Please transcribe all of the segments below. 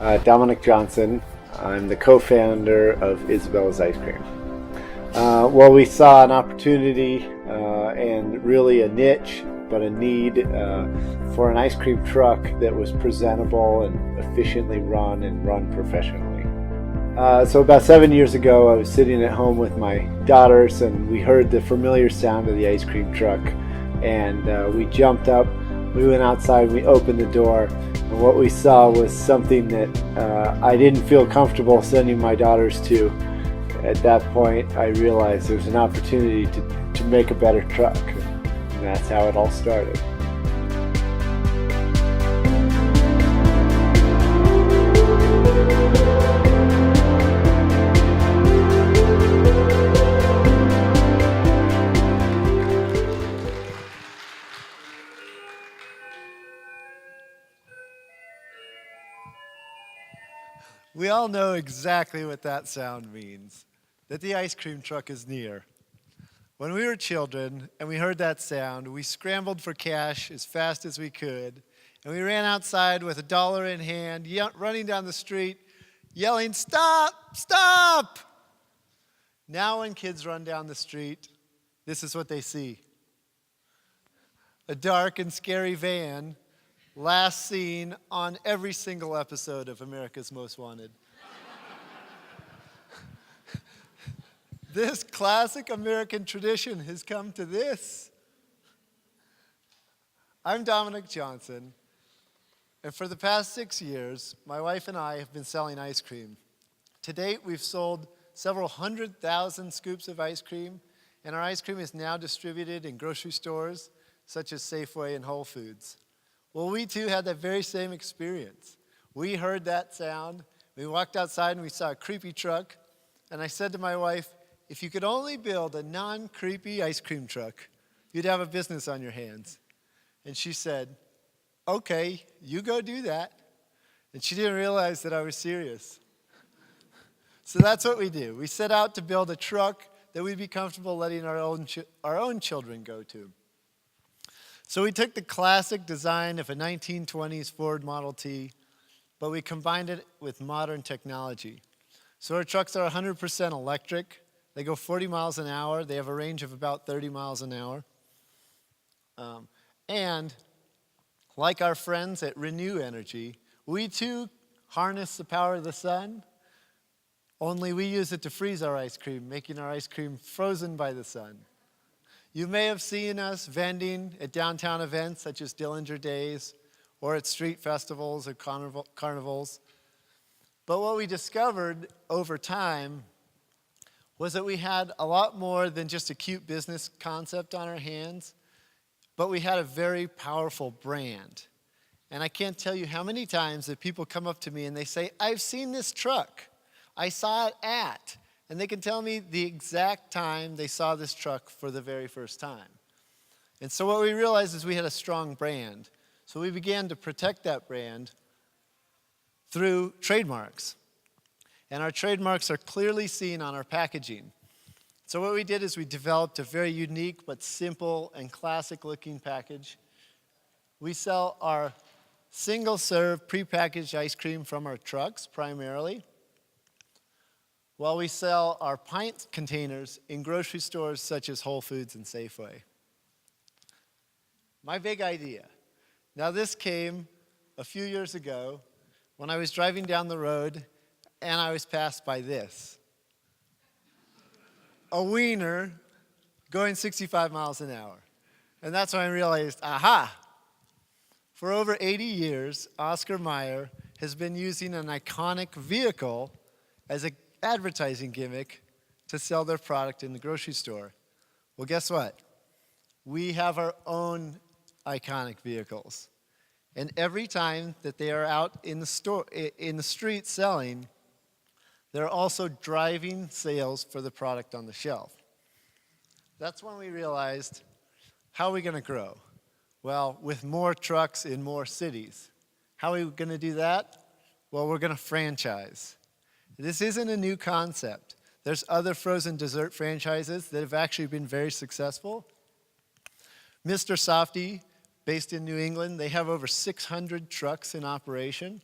Dominic Johnson. I'm the co-founder of Isabella's Ice Cream. Well, we saw an opportunity and really a niche, but a need for an ice cream truck that was presentable and efficiently run and run professionally. So about 7 years ago, I was sitting at home with my daughters and we heard the familiar sound of the ice cream truck, and we jumped up, we went outside, we opened the door, and what we saw was something that I didn't feel comfortable sending my daughters to. At that point, I realized there was an opportunity to make a better truck, and that's how it all started. We all know exactly what that sound means, that the ice cream truck is near. When we were children and we heard that sound, we scrambled for cash as fast as we could, and we ran outside with $1 in hand, running down the street, yelling, "Stop! Stop!" Now when kids run down the street, this is what they see. A dark and scary van, last seen on every single episode of America's Most Wanted. This classic American tradition has come to this. I'm Dominic Johnson, and for the past 6 years, my wife and I have been selling ice cream. To date, we've sold several 100,000 scoops of ice cream, and our ice cream is now distributed in grocery stores such as Safeway and Whole Foods. Well, we too had that very same experience. We heard that sound, we walked outside and we saw a creepy truck, and I said to my wife, if you could only build a non-creepy ice cream truck, you'd have a business on your hands. And she said, okay, you go do that. And she didn't realize that I was serious. So that's what we do. We set out to build a truck that we'd be comfortable letting our own children go to. So we took the classic design of a 1920s Ford Model T, but we combined it with modern technology. So our trucks are 100% electric. They go 40 miles an hour. They have a range of about 30 miles an hour. And like our friends at Renew Energy, we too harness the power of the sun, only we use it to freeze our ice cream, making our ice cream frozen by the sun. You may have seen us vending at downtown events such as Dillinger Days or at street festivals or carnivals. But what we discovered over time was that we had a lot more than just a cute business concept on our hands, but we had a very powerful brand. And I can't tell you how many times that people come up to me and they say, I've seen this truck. I saw it at. And they can tell me the exact time they saw this truck for the very first time. And so what we realized is we had a strong brand. So we began to protect that brand through trademarks. And our trademarks are clearly seen on our packaging. So what we did is we developed a very unique but simple and classic looking package. We sell our single-serve prepackaged ice cream from our trucks primarily, while we sell our pint containers in grocery stores such as Whole Foods and Safeway. My big idea. Now this came a few years ago when I was driving down the road and I was passed by this. A wiener going 65 miles an hour. And that's when I realized, aha! For over 80 years, Oscar Mayer has been using an iconic vehicle as an advertising gimmick to sell their product in the grocery store. Well, guess what? We have our own iconic vehicles. And every time that they are out in the street selling, they're also driving sales for the product on the shelf. That's when we realized, how are we going to grow? Well, with more trucks in more cities. How are we going to do that? Well, we're going to franchise. This isn't a new concept. There's other frozen dessert franchises that have actually been very successful. Mr. Softy, based in New England, they have over 600 trucks in operation.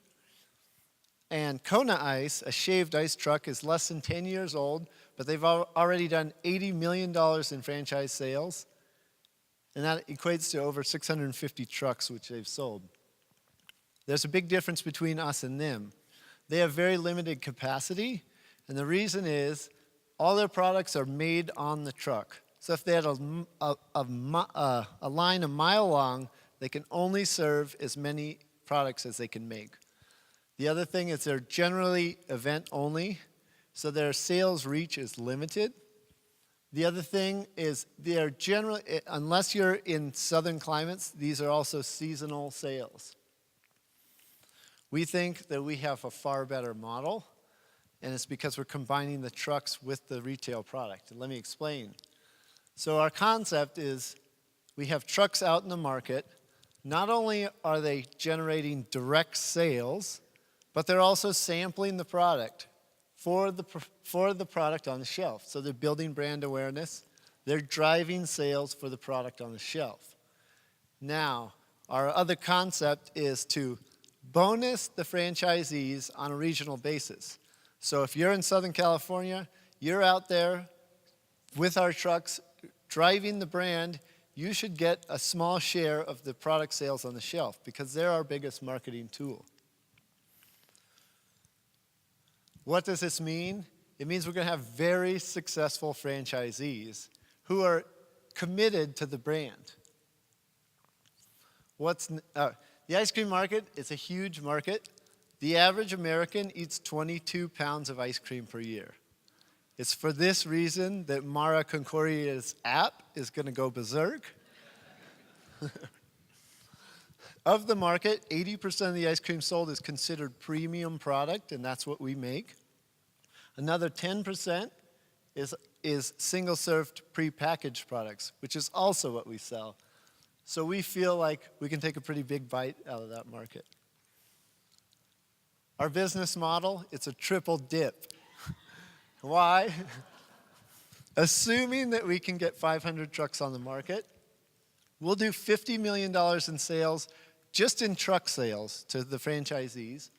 And Kona Ice, a shaved ice truck, is less than 10 years old, but they've already done $80 million in franchise sales. And that equates to over 650 trucks which they've sold. There's a big difference between us and them. They have very limited capacity, and the reason is all their products are made on the truck. So if they had a line a mile long, they can only serve as many products as they can make. The other thing is they're generally event only, so their sales reach is limited. The other thing is they're generally, unless you're in southern climates, these are also seasonal sales. We think that we have a far better model, and it's because we're combining the trucks with the retail product. And let me explain. So our concept is we have trucks out in the market. Not only are they generating direct sales, but they're also sampling the product for the product on the shelf. So they're building brand awareness. They're driving sales for the product on the shelf. Now, our other concept is to bonus the franchisees on a regional basis. So if you're in Southern California, you're out there with our trucks driving the brand, you should get a small share of the product sales on the shelf because they're our biggest marketing tool. What does this mean? It means we're going to have very successful franchisees who are committed to the brand. The ice cream market is a huge market. The average American eats 22 pounds of ice cream per year. It's for this reason that Mara Concoria's app is going to go berserk. Of the market, 80% of the ice cream sold is considered premium product, and that's what we make. Another 10% is single-served prepackaged products, which is also what we sell. So we feel like we can take a pretty big bite out of that market. Our business model, it's a triple dip. Why? Assuming that we can get 500 trucks on the market, we'll do $50 million in sales just in truck sales to the franchisees.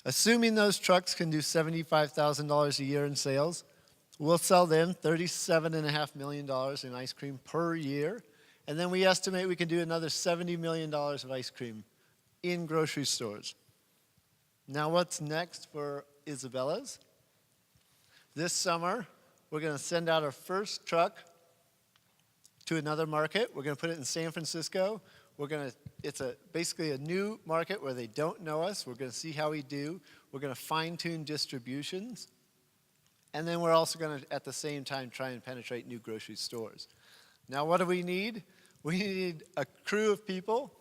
Assuming those trucks can do $75,000 a year in sales, we'll sell them $37.5 million in ice cream per year. And then we estimate we can do another $70 million of ice cream in grocery stores. Now what's next for Isabella's? This summer, we're going to send out our first truck to another market. We're going to put it in San Francisco. It's basically a new market where they don't know us. We're going to see how we do. We're going to fine-tune distributions. And then we're also going to, at the same time, try and penetrate new grocery stores. Now, what do we need? We need a crew of people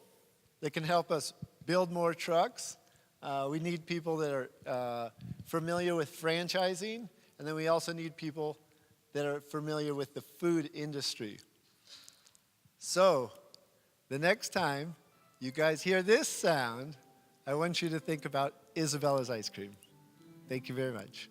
that can help us build more trucks. We need people that are familiar with franchising. And then we also need people that are familiar with the food industry. So, the next time you guys hear this sound, I want you to think about Isabella's ice cream. Thank you very much.